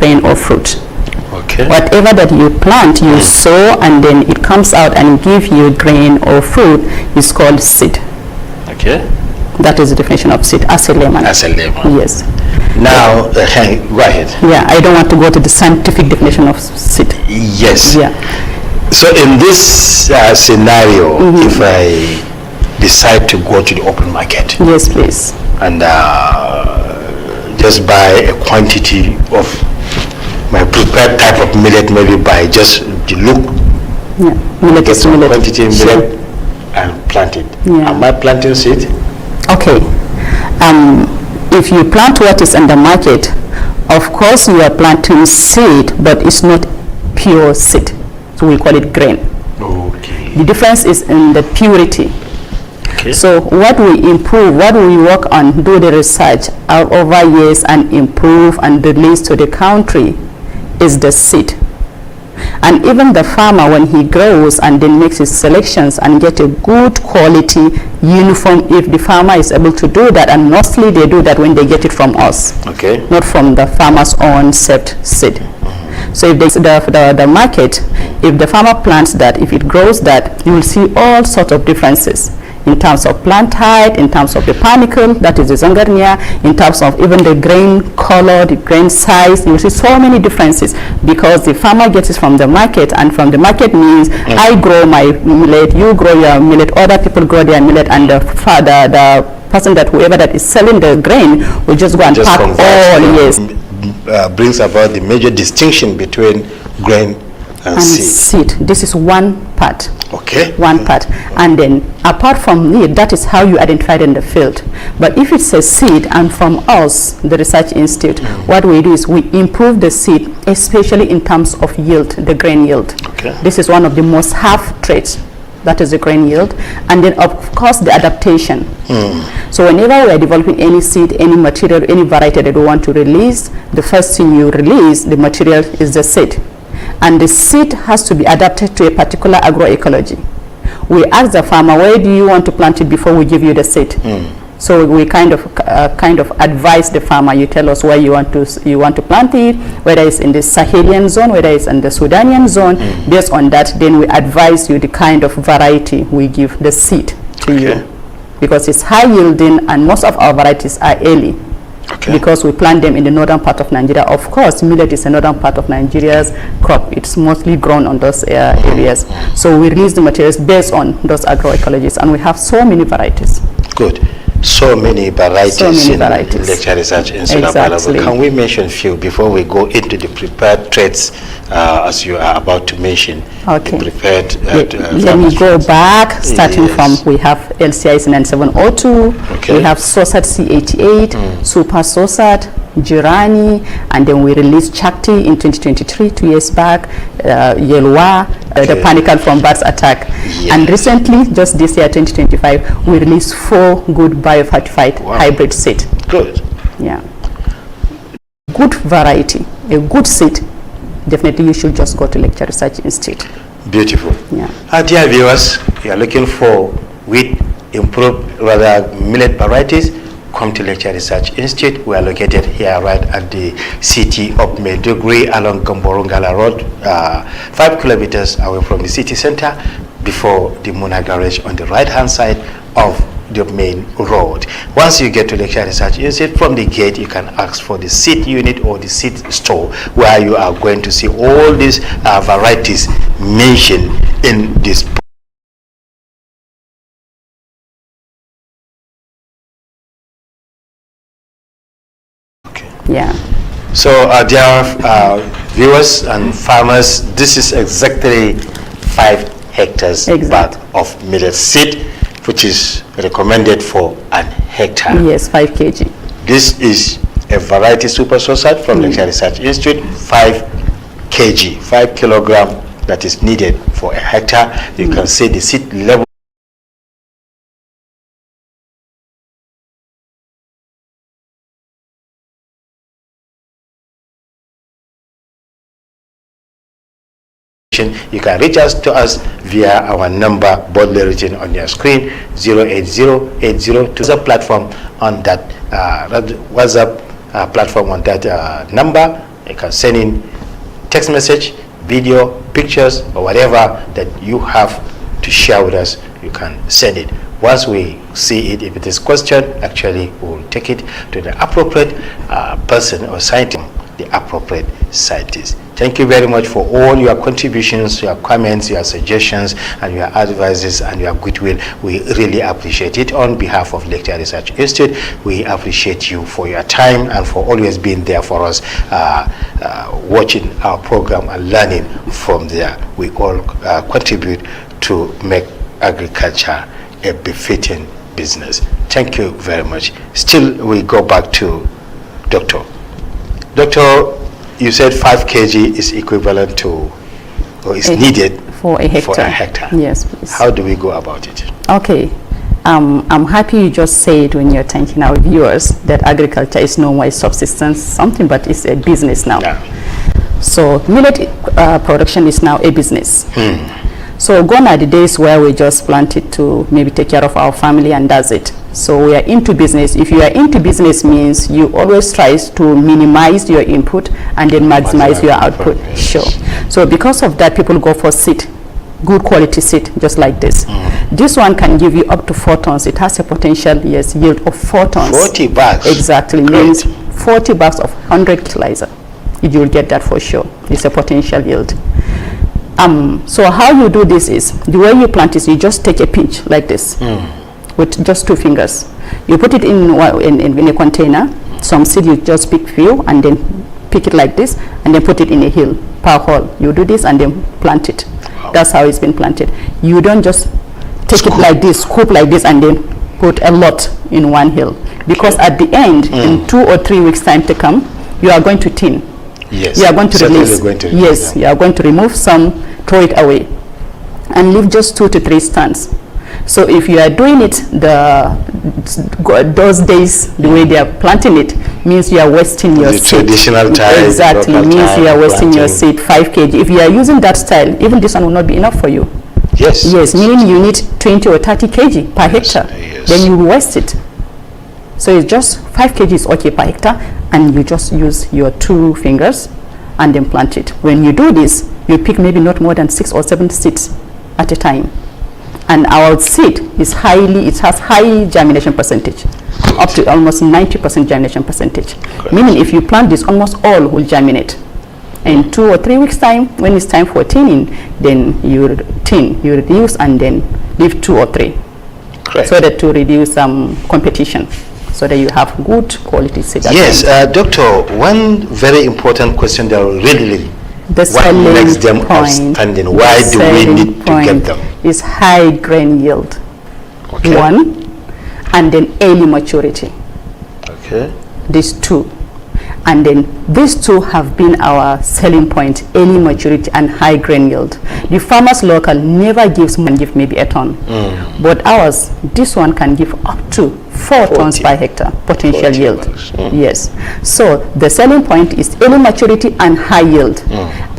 grain or fruit. Okay. Whatever that you plant, you sow, and then it comes out and give you grain or fruit is called seed. Okay. That is the definition of seed as a layman. As a layman. Yes. Now, go ahead. Yeah, I don't want to go to the scientific definition of seed. Yes. Yeah. So in this scenario, if I decide to go to the open market, Yes, please. and just buy a quantity of my prepared type of millet, maybe by just the look, Yeah. Millet get is some millet. quantity of Sure. millet and plant it. Yeah. Am I planting seed? Okay. If you plant what is in the market, of course you are planting seed, but it's not pure seed. So we call it grain. Okay. The difference is in the purity. Okay. So what we improve, what we work on, do the research over years and improve and release to the country is the seed. And even the farmer, when he grows and then makes his selections and get a good quality uniform, if the farmer is able to do that, and mostly they do that when they get it from us, Okay. not from the farmer's own set seed. So if the market, if the farmer plants that, if it grows that, you will see all sorts of differences in terms of plant height, in terms of the panicle, that is the zangarnia, in terms of even the grain color, the grain size. You will see so many differences because the farmer gets it from the market, and from the market means I grow my millet, you grow your millet, other people grow their millet, and the person that whoever that is selling the grain will just go and pack all. Yes. Brings about the major distinction between grain and seed. This is one part. Okay. One part. And then apart from it, that is how you identify it in the field. But if it's a seed, and from us, the Research Institute, what we do is we improve the seed, especially in terms of yield, the grain yield. Okay. This is one of the most half traits. That is the grain yield. And then of course the adaptation. So whenever we are developing any seed, any material, any variety that we want to release, the first thing you release, the material, is the seed. And the seed has to be adapted to a particular agroecology. We ask the farmer, where do you want to plant it before we give you the seed? So we kind of advise the farmer. You tell us where you want to plant it, whether it's in the Sahelian zone, whether it's in the Sudanian zone. Based on that, then we advise you the kind of variety we give the seed to you, because it's high yielding, and most of our varieties are early. Okay. Because we plant them in the northern part of Nigeria. Of course, millet is a northern part of Nigeria's crop. It's mostly grown on those areas. So we release the materials based on those agroecologies, and we have so many varieties. Good. So many varieties in Lecture Research Institute available. Can we mention a few before we go into the prepared traits as you are about to mention? Okay. The prepared let me go back, starting from, we have LCIs 9702, we have SOSAT C88, Super SOSAT, Jirani, and then we released Chakti in 2023, 2 years back, Yelwa, the panicle from birds attack. And recently, just this year, 2025, we released 4 good biofortified hybrid seed. Good. Yeah. Good variety, a good seed. Definitely you should just go to Lecture Research Institute. Beautiful. Yeah. Dear viewers, you are looking for wheat improved, rather millet varieties, come to Lecture Research Institute. We are located here right at the city of Maiduguri along Gamborungala Road, 5 kilometers away from the city center, before the Muna Garage on the right hand side of the main road. Once you get to Lecture Research Institute, from the gate you can ask for the seed unit or the seed store, where you are going to see all these varieties mentioned in this book. Yeah. So dear viewers and farmers, this is exactly 5 hectares worth of millet seed, which is recommended for an hectare. Yes, 5 kg. This is a variety super SOSAT from Lecture Research Institute, 5 kg, 5 kilogram that is needed for a hectare. You can see the seed level. You can reach us via our number boldly written on your screen, 08080. WhatsApp platform on that WhatsApp platform on that number, You can send in text message, video, pictures, or whatever that you have to share with us. You can send it. Once we see it, if it is question, actually we will take it to the appropriate person or scientist, the appropriate scientist. Thank you very much for all your contributions, your comments, your suggestions, and your advices and your goodwill. We really appreciate it. On behalf of Lecture Research Institute, we appreciate you for your time and for always being there for us, watching our program and learning from there. We all contribute to make agriculture a befitting business. Thank you very much. Still, we go back to Doctor. Doctor, you said 5 kg is equivalent to, or is needed for a hectare. Yes, please. How do we go about it? Okay. I'm happy you just said when you're thanking our viewers that agriculture is no more a subsistence something, but it's a business now. Yeah. So millet production is now a business. So gone are the days where we just plant it to maybe take care of our family and does it. So we are into business. If you are into business, means you always try to minimize your input and then maximize your output. Yes. Sure. So because of that, people go for seed, good quality seed, just like this. This one can give you up to 4 tons. It has a potential yield of 4 tons. 40 bags. Exactly. Great. Means 40 bags of 100 fertilizer. You will get that for sure. It's a potential yield. So how you do this is, the way you plant is you just take a pinch like this with just 2 fingers. You put it in a container. Some seed you just pick few and then pick it like this and then put it in a hill per hole. You do this and then plant it. Wow. That's how it's been planted. You don't just take it like this, scoop like this and then put a lot in one hill, because at the end, in 2 or 3 weeks time to come, you are going to thin. Yes. You are going to release. Yes, you are going to remove some, throw it away, and leave just 2 to 3 stands. So if you are doing it those days, the way they are planting it, means you are wasting your seed. Traditional time. Exactly, means you are wasting your seed, 5 kg. If you are using that style, even this one will not be enough for you. Yes. Yes, meaning you need 20 or 30 kg per hectare. Yes. Then you waste it. So it's just 5 kg is okay per hectare, and you just use your 2 fingers and then plant it. When you do this, you pick maybe not more than 6 or 7 seeds at a time. And our seed is it has high germination percentage, up to almost 90% germination percentage. Good. Meaning if you plant this, almost all will germinate. In 2 or 3 weeks time, when it's time for thinning, then you reduce and then leave 2 or 3. Correct. So that to reduce competition, so that you have good quality seed. Yes, Doctor, one very important question that really what makes them outstanding? Why do we need to get them? Is high grain yield. Okay. 1, and then early maturity. Okay. These 2. And then these 2 have been our selling point: early maturity and high grain yield. The farmers local never gives more than give maybe a ton, but ours, this one can give up to 4 tons per hectare potential yield. Yes. So the selling point is early maturity and high yield.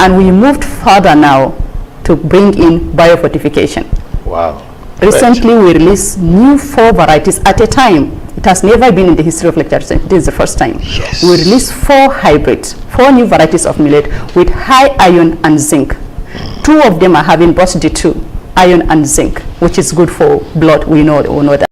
And we moved further now to bring in biofortification. Wow. Recently we released new 4 varieties at a time. It has never been in the history of Lecture Research. This is the first time. Yes. We released 4 hybrids, 4 new varieties of millet with high iron and zinc. 2 of them are having both the 2, iron and zinc, which is good for blood. We know that.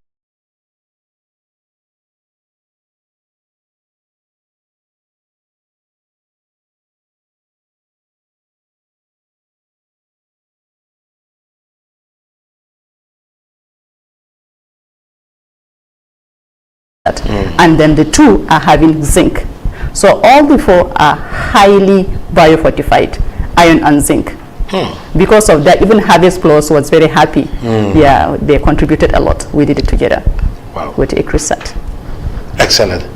And then the 2 are having zinc. So all the 4 are highly biofortified, iron and zinc. Because of that, even Harvest Plus was very happy. Yeah, they contributed a lot. We did it together. Wow. With ECRISAT. Excellent.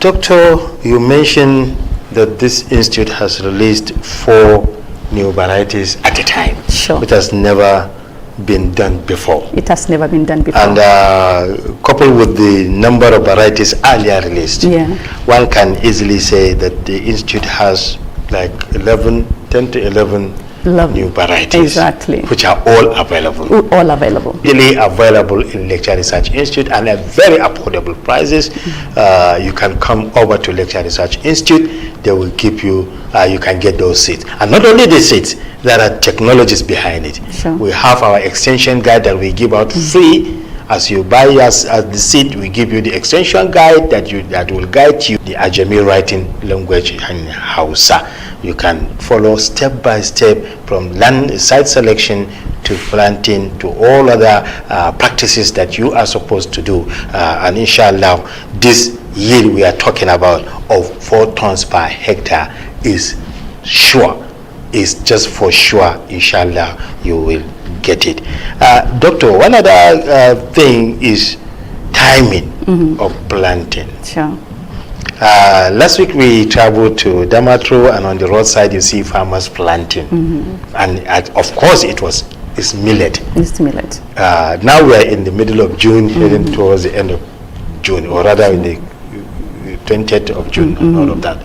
Doctor, you mentioned that this institute has released 4 new varieties at a time. Sure. Which has never been done before. It has never been done before. And coupled with the number of varieties earlier released, one can easily say that the institute has like 10 to 11 new varieties. Exactly. Which are all available. All available. Really available in Lecture Research Institute and at very affordable prices. You can come over to Lecture Research Institute. They will give you, you can get those seeds. And not only the seeds, there are technologies behind it. Sure. We have our extension guide that we give out free. As you buy us as the seed, we give you the extension guide that will guide you the Ajami writing language in Hausa. You can follow step by step from site selection to planting to all other practices that you are supposed to do. And inshallah, this yield we are talking about of 4 tons per hectare is sure. Is just for sure, inshallah, you will get it. Doctor, one other thing is timing of planting. Sure. Last week we traveled to Damaturu, and on the roadside you see farmers planting. And of course it's millet. It's millet. Now we are in the middle of June, heading towards the end of June, or rather in the 20th of June and all of that.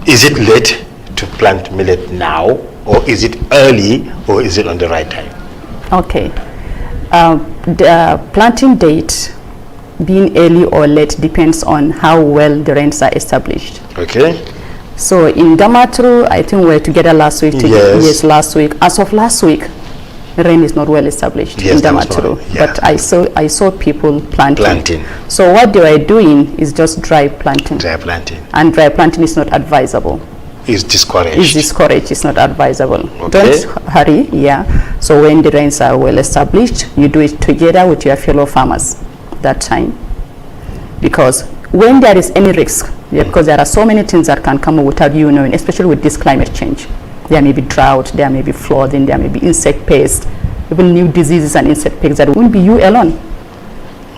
Is it late to plant millet now, or is it early, or is it on the right time? Okay. The planting date being early or late depends on how well the rains are established. Okay. So in Damaturu, I think we were together last week. Yes, last week. As of last week, rain is not well established in Damaturu. Yeah. But I saw people planting. So what they were doing is just dry planting. Dry planting. And dry planting is not advisable. Is discouraged. Is discouraged. It's not advisable. Okay. Don't hurry. Yeah. So when the rains are well established, you do it together with your fellow farmers that time. Because when there is any risk, because there are so many things that can come without you knowing, especially with this climate change. There may be drought, there may be flooding, there may be insect pests, even new diseases and insect pests that won't be you alone.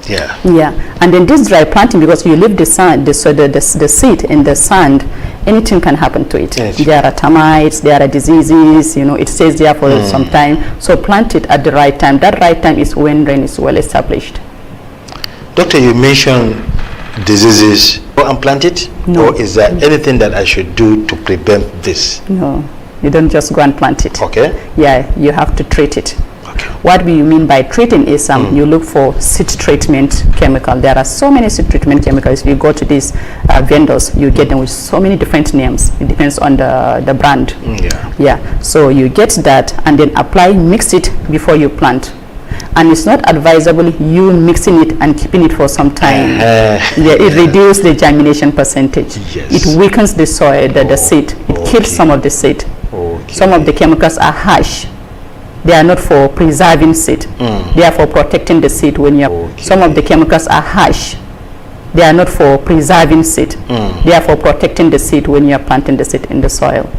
Yeah. Yeah. And then this dry planting, because you leave the sand, the seed in the sand, anything can happen to it. Yes. There are termites, there are diseases, it stays there for some time. So plant it at the right time. That right time is when rain is well established. Doctor, you mentioned diseases. Go and plant it? No. Or is there anything that I should do to prevent this? No, you don't just go and plant it. Okay. Yeah, you have to treat it. Okay. What we mean by treating is you look for seed treatment chemical. There are so many seed treatment chemicals. If you go to these vendors, you get them with so many different names. It depends on the brand. Yeah. So you get that and then mix it before you plant. And it's not advisable you mixing it and keeping it for some time. It reduces the germination percentage. Yes. It weakens the soil, the seed. It kills some of the seed. Some of the chemicals are harsh. They are not for preserving seed. They are for protecting the seed when you're. Some of the chemicals are harsh. They are not for preserving seed. They are for protecting the seed when you are planting the seed in the soil.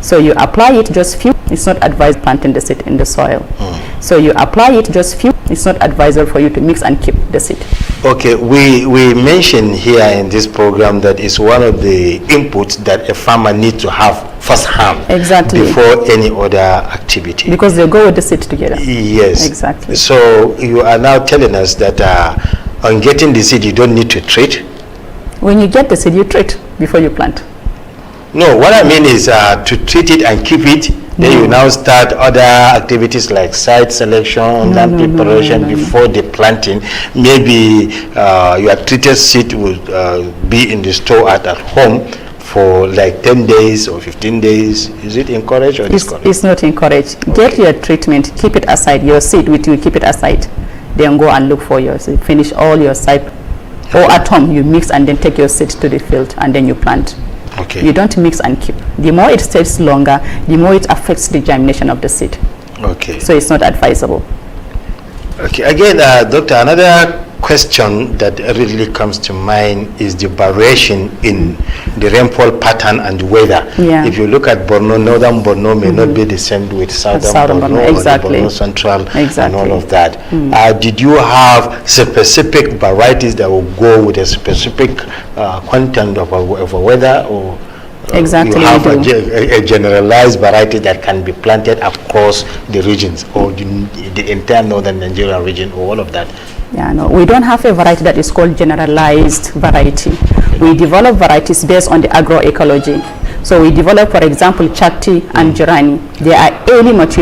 So you apply it just few. It's not advised planting the seed in the soil. So you apply it just few. It's not advisable for you to mix and keep the seed. Okay, we mentioned here in this program that it's one of the inputs that a farmer needs to have firsthand. Exactly. Before any other activity. Because they go with the seed together. Yes. Exactly. So you are now telling us that on getting the seed, you don't need to treat? When you get the seed, you treat before you plant. No, what I mean is to treat it and keep it. Then you now start other activities like site selection, land preparation before the planting. Maybe your treated seed will be in the store at home for like 10 days or 15 days. Is it encouraged or discouraged? It's not encouraged. Get your treatment, keep it aside. Your seed with you, keep it aside. Then go and look for your seed. Finish all your site. Or at home, you mix and then take your seed to the field and then you plant. Okay. You don't mix and keep. The more it stays longer, the more it affects the germination of the seed. Okay. So it's not advisable. Okay. Again, Doctor, another question that really comes to mind is the variation in the rainfall pattern and weather. Yeah. If you look at Borno, northern Borno may not be the same with southern Borno, exactly. or the Borno Central, exactly. and all of that. Did you have specific varieties that will go with a specific content of a weather, or exactly, you have a generalized variety that can be planted across the regions, or the entire northern Nigerian region, or all of that? Yeah, no, we don't have a variety that is called generalized variety. We develop varieties based on the agroecology. So we develop, for example, Chakti and Jirani. They are early material.